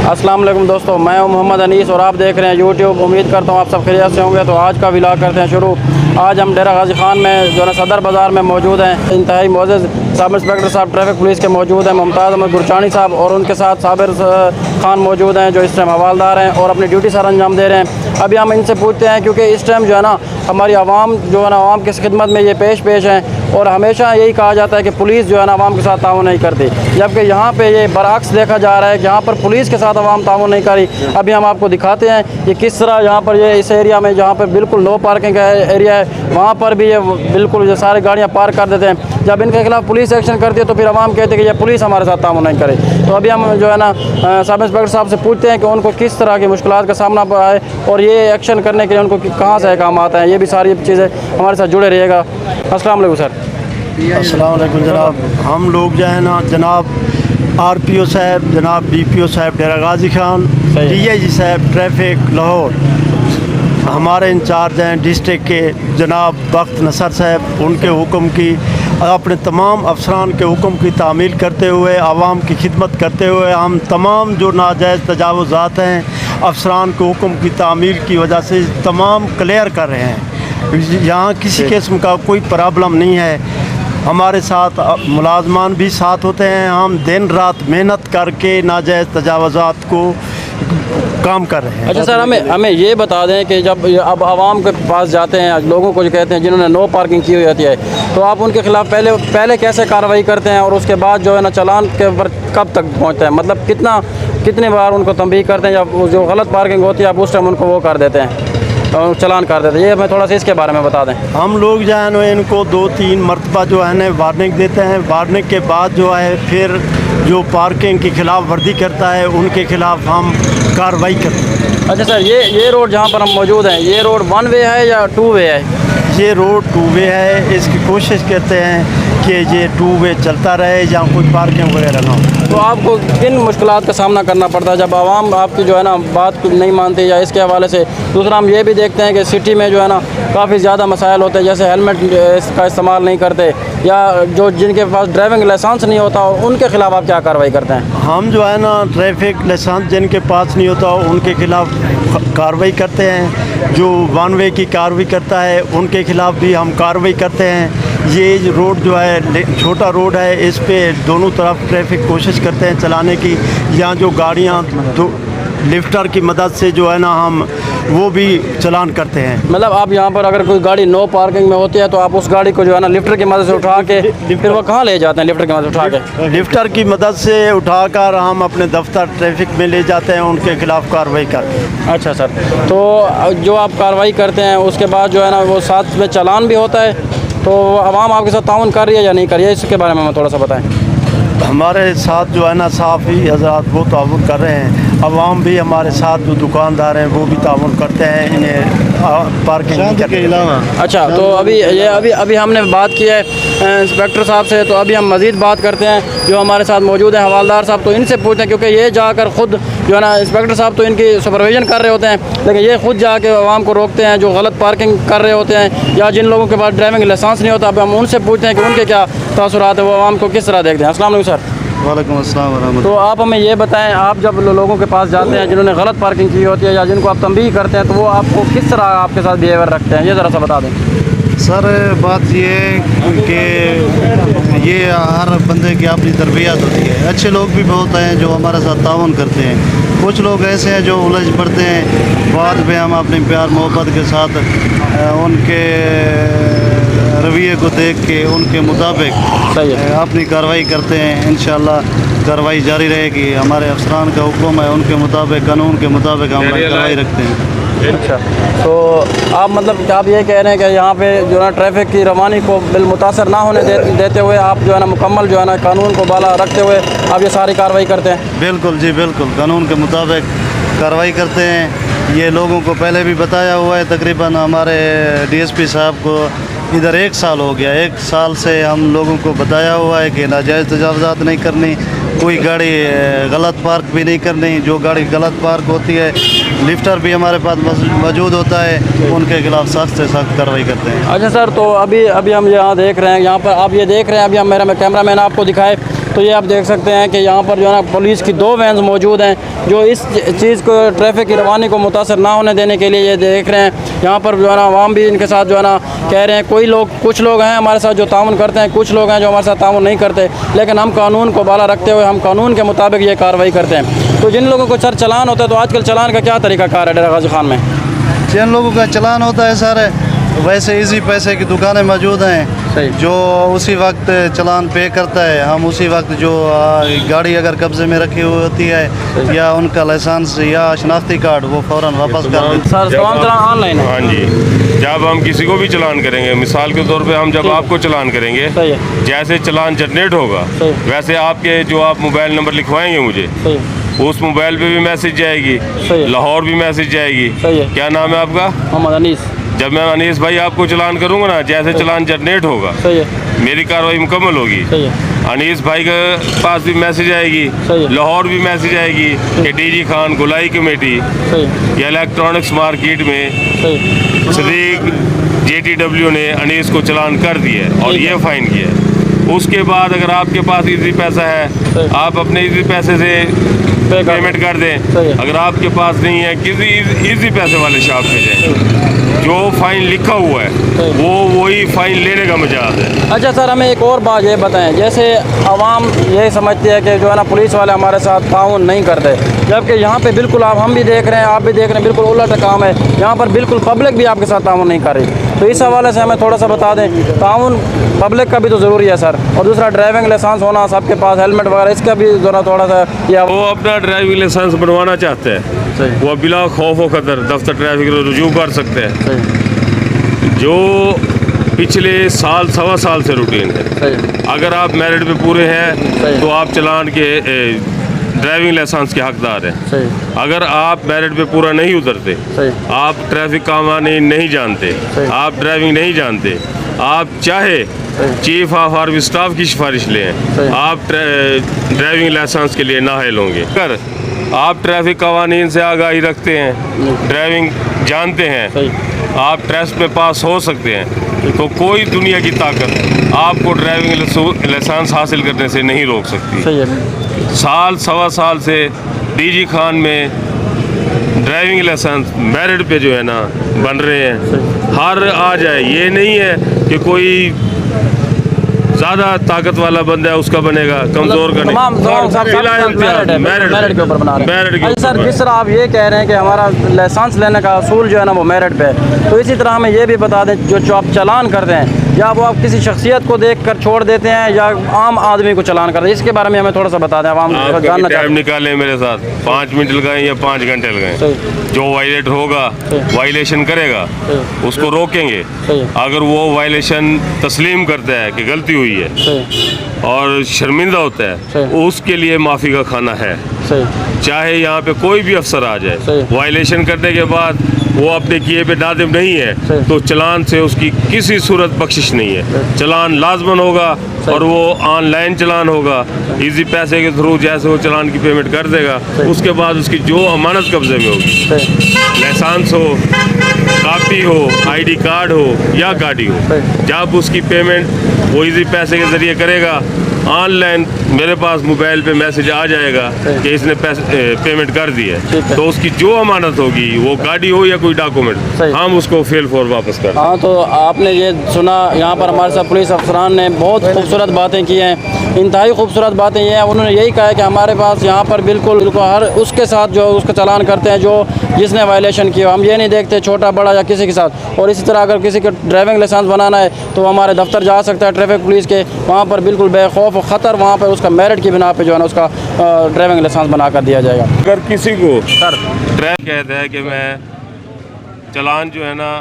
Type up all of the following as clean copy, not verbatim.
अस्सलाम वालेकुम दोस्तों, मैं हूं मोहम्मद अनीस और आप देख रहे हैं यूट्यूब। उम्मीद करता हूं आप सब खैरियत से होंगे। तो आज का व्लॉग करते हैं शुरू। आज हम डेरा गाजी खान में जो है सदर बाज़ार में मौजूद हैं। इंतहाई मोअज़्ज़ज़ सब इंस्पेक्टर साहब ट्रैफिक पुलिस के मौजूद हैं, मुमताज़ अहमद गुरचानी साहब, और उनके साथ साबिर खान मौजूद हैं जो इस टाइम हवालदार हैं और अपनी ड्यूटी सर अंजाम दे रहे हैं। अभी हम इनसे पूछते हैं क्योंकि इस टाइम जो है ना हमारी आवाम जो है ना आवाम की खिदमत में ये पेश हैं और हमेशा यही कहा जाता है कि पुलिस जो है ना आवाम के साथ ताउन नहीं करती, जबकि यहाँ पे ये बरअक्स देखा जा रहा है कि यहाँ पर पुलिस के साथ आवाम ताउन नहीं करी। अभी हम आपको दिखाते हैं ये किस तरह यहाँ पर ये इस एरिया में जहाँ पर बिल्कुल नो पार्किंग का एरिया है वहाँ पर भी ये बिल्कुल सारी गाड़ियाँ पार्क कर देते हैं। जब इनके खिलाफ पुलिस एक्शन करती है तो फिर आवाम कहते हैं कि ये पुलिस हमारे साथ ताउन नहीं करे। तो अभी हम जो है ना सब इंस्पेक्टर साहब से पूछते हैं कि उनको किस तरह की मुश्किलात का सामना है और ये एक्शन करने के लिए उनको कहाँ से काम आता है। ये भी सारी चीज़ें हमारे साथ जुड़े रहिएगा। अस्सलाम वालेकुम सर। अस्सलाम वालेकुम जनाब। हम लोग जो है ना जनाब RPO साहब, जनाब DPO साहब डेरा गाजी खान, DIG साहब ट्रैफिक लाहौर, हमारे इंचार्ज हैं डिस्ट्रिक्ट के जनाब बख्त नसर साहब, उनके हुक्म की अपने तमाम अफसरान के हुक्म की तामील करते हुए आवाम की खिदमत करते हुए हम तमाम जो नाजायज़ तजावुज़ात हैं अफसरान के हुक्म की तामील की वजह से तमाम क्लियर कर रहे हैं। यहाँ किसी किस्म का कोई प्रॉब्लम नहीं है। हमारे साथ मुलाजमान भी साथ होते हैं। हम दिन रात मेहनत करके नाजायज़ तजावुज़ात को काम कर रहे हैं। अच्छा सर, हमें ये बता दें कि जब अब आवाम के पास जाते हैं, लोगों को जो कहते हैं जिन्होंने नो पार्किंग की हुई होती है, तो आप उनके खिलाफ पहले कैसे कार्रवाई करते हैं और उसके बाद जो है ना चालान के ऊपर कब तक पहुंचता है? मतलब कितने बार उनको तंबीह करते हैं जब जो गलत पार्किंग होती है आप उस टाइम उनको वो कर देते हैं और चालान कर देते हैं? ये हमें थोड़ा सा इसके बारे में बता दें। हम लोग जो है ना इनको 2-3 मरतबा जो है ना वार्निंग देते हैं। वार्निंग के बाद जो है फिर जो पार्किंग की खिलाफ वर्दी करता है उनके खिलाफ हम कार्रवाई करते हैं। अच्छा सर, ये रोड जहाँ पर हम मौजूद हैं, ये रोड 1 वे है या 2 वे है? ये रोड 2 वे है। इसकी कोशिश करते हैं कि ये 2 वे चलता रहे, जहाँ कोई पार्किंग वगैरह ना हो। तो आपको किन मुश्किलात का सामना करना पड़ता है जब आवाम आपकी जो है ना बात नहीं मानती, या इसके हवाले से? दूसरा हम ये भी देखते हैं कि सिटी में जो है ना काफ़ी ज़्यादा मसाइल होते हैं, जैसे हेलमेट का इस्तेमाल नहीं करते या जो जिनके पास ड्राइविंग लाइसेंस नहीं होता उनके खिलाफ आप क्या कार्रवाई करते हैं? हम जो है ना ट्रैफिक लाइसेंस जिनके पास नहीं होता उनके खिलाफ कार्रवाई करते हैं। जो 1 वे की कार्रवाई करता है उनके खिलाफ भी हम कार्रवाई करते हैं। ये रोड जो है छोटा रोड है, इस पे दोनों तरफ ट्रैफिक कोशिश करते हैं चलाने की। यहाँ जो गाड़ियाँ लिफ्टर की मदद से जो है ना हम वो भी चलान करते हैं। मतलब आप यहाँ पर अगर कोई गाड़ी नो पार्किंग में होती है तो आप उस गाड़ी को जो है ना लिफ्टर की मदद से उठा के फिर वो कहाँ ले जाते हैं? लिफ्टर की मदद से उठा के लिफ्टर की मदद से उठाकर हम अपने दफ्तर ट्रैफिक में ले जाते हैं, उनके खिलाफ कार्रवाई करते हैं। अच्छा सर, तो जो आप कार्रवाई करते हैं उसके बाद जो है ना वो साथ में चालान भी होता है, तो आवाम आपके साथ ताउन कर रही है या नहीं कर रही है? इसके बारे में हमें थोड़ा सा बताएं। हमारे साथ जो है ना साफ़ी हज़रात वो ताउन कर रहे हैं। अवाम भी हमारे साथ जो दुकानदार हैं वो भी ताउन करते हैं इन्हें पार्किंग के अलावा। अच्छा, तो अभी हमने बात की है इंस्पेक्टर साहब से, तो अभी हम मज़ीद बात करते हैं जो हमारे साथ मौजूद हैं हवालदार साहब। तो इनसे पूछते हैं क्योंकि ये जाकर ख़ुद जो है ना इंस्पेक्टर साहब तो इनकी सुपरविजन कर रहे होते हैं, लेकिन ये खुद जाके आवाम को रोकते हैं जो गलत पार्किंग कर रहे होते हैं या जिन लोगों के पास ड्राइविंग लाइसेंस नहीं होता। अब हम उनसे पूछते हैं कि उनके क्या तासुरात है, वो आवाम को किस तरह देखते हैं। अस्सलाम वालेकुम सर। वालेकुम अस्सलाम वरहमतुल्लाह। तो आप हमें ये बताएं, आप जब लोगों के पास जाते हैं जिन्होंने गलत पार्किंग की होती है या जिनको आप तंबीह करते हैं, तो वो आपको किस तरह आपके साथ बिहेवियर रखते हैं, ये ज़रा सा बता दें। सर बात ये कि ये हर बंदे की अपनी तरबियत होती है। अच्छे लोग भी बहुत हैं जो हमारे साथ ताउन करते हैं, कुछ लोग ऐसे हैं जो उलझ पड़ते हैं। बाद में हम अपने प्यार मोहब्बत के साथ उनके रवैये को देख के उनके मुताबिक अपनी कार्रवाई करते हैं। इंशाअल्लाह कार्रवाई जारी रहेगी। हमारे अफसरान का हुक्म है, उनके मुताबिक कानून के मुताबिक हम कार्रवाई रखते हैं। अच्छा, तो आप मतलब आप ये कह रहे हैं कि यहाँ पे जो है ट्रैफिक की रवानी को बिलमुतासर ना होने देते हुए आप जो है ना मुकम्मल जो है ना कानून को बाला रखते हुए आप ये सारी कार्रवाई करते हैं? बिल्कुल जी, बिल्कुल कानून के मुताबिक कार्रवाई करते हैं। ये लोगों को पहले भी बताया हुआ है। तकरीबन हमारे DSP साहब को इधर 1 साल हो गया। 1 साल से हम लोगों को बताया हुआ है कि नाजायज़ तजावुज़ात नहीं करनी, कोई गाड़ी गलत पार्क भी नहीं करनी। जो गाड़ी गलत पार्क होती है लिफ्टर भी हमारे पास मौजूद होता है, उनके खिलाफ सख्त से सख्त कार्रवाई करते हैं। अच्छा सर, तो अभी हम यहाँ देख रहे हैं, यहाँ पर आप ये देख रहे हैं, अभी हम मेरा कैमरा मैन आपको दिखाए تو یہ آپ دیکھ سکتے ہیں کہ یہاں پر جو ہے نا پولیس کی 2 وینز موجود ہیں جو اس چیز کو ٹریفک کی روانی کو متاثر نہ ہونے دینے کے لیے یہ دیکھ رہے ہیں. یہاں پر جو ہے نا عوام بھی ان کے ساتھ جو ہے نا کہہ رہے ہیں. کچھ لوگ ہیں ہمارے ساتھ جو تعاون کرتے ہیں, کچھ لوگ ہیں جو ہمارے ساتھ تعاون نہیں کرتے, لیکن ہم قانون کو بالا رکھتے ہوئے ہم قانون کے مطابق یہ کارروائی کرتے ہیں. تو جن لوگوں کو سر چلان ہوتا ہے, تو آج کل چلان کا کیا طریقہ کار ہے ڈیرہ غازی خان میں؟ جن لوگوں کا چلان ہوتا ہے سر, ویسے ایزی پیسے کی دکانیں موجود ہیں جو اسی وقت چلان پے کرتا ہے. ہم اسی وقت جو گاڑی اگر قبضے میں رکھی ہوئی ہوتی ہے یا ان کا لائسنس یا شناختی کارڈ وہ فوراً واپس کر دیتے ہیں. سر تمام چلان آن لائن ہے؟ ہاں جی, جب ہم کسی کو بھی چلان کریں گے, مثال کے طور پہ ہم جب آپ کو چلان کریں گے, جیسے چلان جنریٹ ہوگا ویسے آپ کے جو آپ موبائل نمبر لکھوائیں گے مجھے, اس موبائل پہ بھی میسج جائے گی, لاہور بھی میسج جائے گی. کیا نام ہے آپ کا؟ محمد انیس. جب میں انیس بھائی آپ کو چلان کروں گا نا, جیسے چلان جنریٹ ہوگا میری کارروائی مکمل ہوگی, انیس بھائی کے پاس بھی میسج آئے گی, لاہور بھی میسج آئے گی کہ ڈی جی خان گولائی کمیٹی یا الیکٹرانکس مارکیٹ میں صدیق JTW نے انیس کو چلان کر دیا ہے اور یہ فائن کیا ہے. اس کے بعد اگر آپ کے پاس ایزی پیسہ ہے آپ اپنے ایزی پیسے سے پیمنٹ کر دیں. اگر آپ کے پاس نہیں ہے کسی ایزی پیسے والے شاپ پہ جائیں, جو فائن لکھا ہوا ہے وہی فائن لینے کا مجاز ہے. اچھا سر, ہمیں ایک اور بات یہ بتائیں, جیسے عوام یہ سمجھتی ہے کہ جو ہے نا پولیس والے ہمارے ساتھ تعاون نہیں کرتے, جبکہ یہاں پہ بالکل ہم بھی دیکھ رہے ہیں, آپ بھی دیکھ رہے ہیں, بالکل الٹ کام ہے. یہاں پر بالکل پبلک بھی آپ کے ساتھ تعاون نہیں کر رہی. تو اس حوالے سے ہمیں تھوڑا سا بتا دیں, تعاون پبلک کا بھی تو ضروری ہے سر. اور دوسرا ڈرائیونگ لائسنس ہونا سب کے پاس, ہیلمٹ وغیرہ, اس کا بھی ذرا تھوڑا سا وہ اپنا ڈرائیونگ لائسنس بنوانا چاہتے ہیں, وہ بلا خوف و خطر دفتر ٹریفک رجوع کر سکتے ہیں. جو پچھلے سال سوا سال سے روٹین ہے, اگر آپ میرٹ پہ پورے ہیں تو آپ چلان کے ڈرائیونگ لائسنس کے حقدار ہیں. اگر آپ میرٹ پہ پورا نہیں اترتے, آپ ٹریفک قوانین نہیں جانتے, آپ ڈرائیونگ نہیں جانتے, آپ چاہے چیف آف آرمی اسٹاف کی سفارش لیں, آپ ڈرائیونگ لائسنس کے لیے نااہل ہوں گے. اگر آپ ٹریفک قوانین سے آگاہی رکھتے ہیں, ڈرائیونگ جانتے ہیں, آپ ٹیسٹ میں پاس ہو سکتے ہیں, تو کوئی دنیا کی طاقت آپ کو ڈرائیونگ لائسنس حاصل کرنے سے نہیں روک سکتی. سال سوا سال سے ڈی جی خان میں ڈرائیونگ لائسنس میرٹ پہ جو ہے نا بن رہے ہیں. ہر آ جائے, یہ نہیں ہے کہ کوئی زیادہ طاقت والا بندہ ہے اس کا بنے گا, کمزور کا نہیں. میرٹ کے اوپر بنا رہے ہیں. سر جس طرح آپ یہ کہہ رہے ہیں کہ ہمارا لائسنس لینے کا اصول جو ہے نا وہ میرٹ پہ ہے, تو اسی طرح ہمیں یہ بھی بتا دیں جو آپ چلان کرتے ہیں, یا وہ آپ کسی شخصیت کو دیکھ کر چھوڑ دیتے ہیں یا عام آدمی کو چلان کرتے ہیں, اس کے بارے میں ہمیں تھوڑا سا بتا دیں. عوام جاننا چاہتے ہیں. نکالیں میرے ساتھ 5 منٹ لگائیں یا 5 گھنٹے لگائیں, جو وائلیٹ ہوگا وائلیشن کرے گا اس کو روکیں گے. اگر وہ وائلیشن تسلیم کرتا ہے کہ غلطی ہوئی ہے اور شرمندہ ہوتا ہے, اس کے لیے معافی کا کھانا ہے. چاہے یہاں پہ کوئی بھی افسر آ جائے, وائلیشن کرنے کے بعد وہ اپنے کیے پہ نادم نہیں ہے تو چلان سے اس کی کسی صورت بخشش نہیں ہے. چلان لازمن ہوگا اور وہ آن لائن چلان ہوگا, ایزی پیسے کے تھرو جیسے وہ چلان کی پیمنٹ کر دے گا. اس کے بعد اس کی جو امانت قبضے میں ہوگی, لائسنس ہو, کاپی ہو, ID کارڈ ہو یا گاڑی ہو, جب اس کی پیمنٹ وہ ایزی پیسے کے ذریعے کرے گا, آن لائن میرے پاس موبائل پہ میسج آ جائے گا کہ اس نے پیمنٹ کر دی ہے, تو اس کی جو امانت ہوگی وہ گاڑی ہو یا کوئی ڈاکومنٹ, ہم اس کو فیل فور واپس کر. ہاں, تو آپ نے یہ سنا, یہاں پر ہمارے ساتھ پولیس افسران نے بہت خوبصورت باتیں کی ہیں, انتہائی خوبصورت باتیں یہ ہیں. انہوں نے یہی کہا ہے کہ ہمارے پاس یہاں پر بالکل ہر اس کے ساتھ جو اس کا چلان کرتے ہیں جو جس نے وائلیشن کی ہو, ہم یہ نہیں دیکھتے چھوٹا بڑا یا کسی کے ساتھ. اور اسی طرح اگر کسی کے ڈرائیونگ لائسنس بنانا ہے تو ہمارے دفتر جا سکتا ہے ٹریفک پولیس کے, وہاں پر بالکل بے خوف و خطر وہاں پہ اس کا میرٹ کی بنا پہ جو ہے نا اس کا ڈرائیونگ لائسنس بنا کر دیا جائے گا. اگر کسی کو ٹریفک کہتا ہے کہ میں چلان جو ہے نا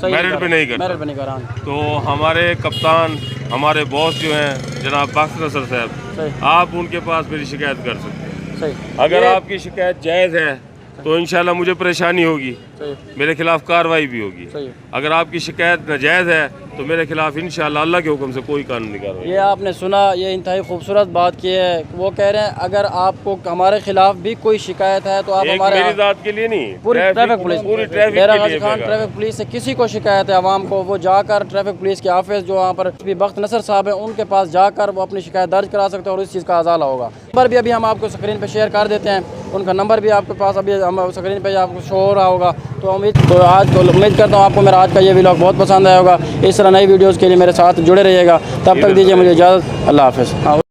میرٹ پہ نہیں کرتا, تو ہمارے کپتان, ہمارے باس جو ہیں جناب باقر نصر صاحب, آپ ان کے پاس میری شکایت کر سکتے ہیں. اگر آپ کی شکایت جائز ہے तो इंशाल्लाह मुझे परेशानी होगी, सही मेरे खिलाफ कार्रवाई भी होगी। सही। अगर आपकी शिकायत नाजायज़ है तो मेरे खिलाफ इंशाल्लाह अल्लाह के हुक्म से कोई कानूनी कार्रवाई। ये आपने सुना, ये इंतहाई खूबसूरत बात की है। वो कह रहे हैं अगर आपको हमारे खिलाफ भी कोई शिकायत है तो आप एक हमारे मेरी जात के लिए नहीं, पूरी ट्रैफिक पुलिस, पूरी ट्रैफिक डेरा के गाजी लिए खान मैं ट्रैफिक पुलिस से किसी को शिकायत है आवाम को, वो जाकर ट्रैफिक पुलिस के ऑफिस जो वहाँ पर भी बख्त नसर साहब है उनके पास जाकर वो अपनी शिकायत दर्ज करा सकते हैं और इस चीज़ का अजाला होगा। नंबर भी अभी हम आपको स्क्रीन पे शेयर कर देते हैं, उनका नंबर भी आपके पास अभी हम स्क्रीन पे आपको शो हो रहा होगा। तो उम्मीद करता हूँ आपको मेरा आज का ये व्लॉग बहुत पसंद आया होगा। इस तरह नई वीडियोज़ के लिए मेरे साथ जुड़े रहिएगा। तब तक दीजिए मुझे इजाज़त। अल्लाह हाफ़िज़।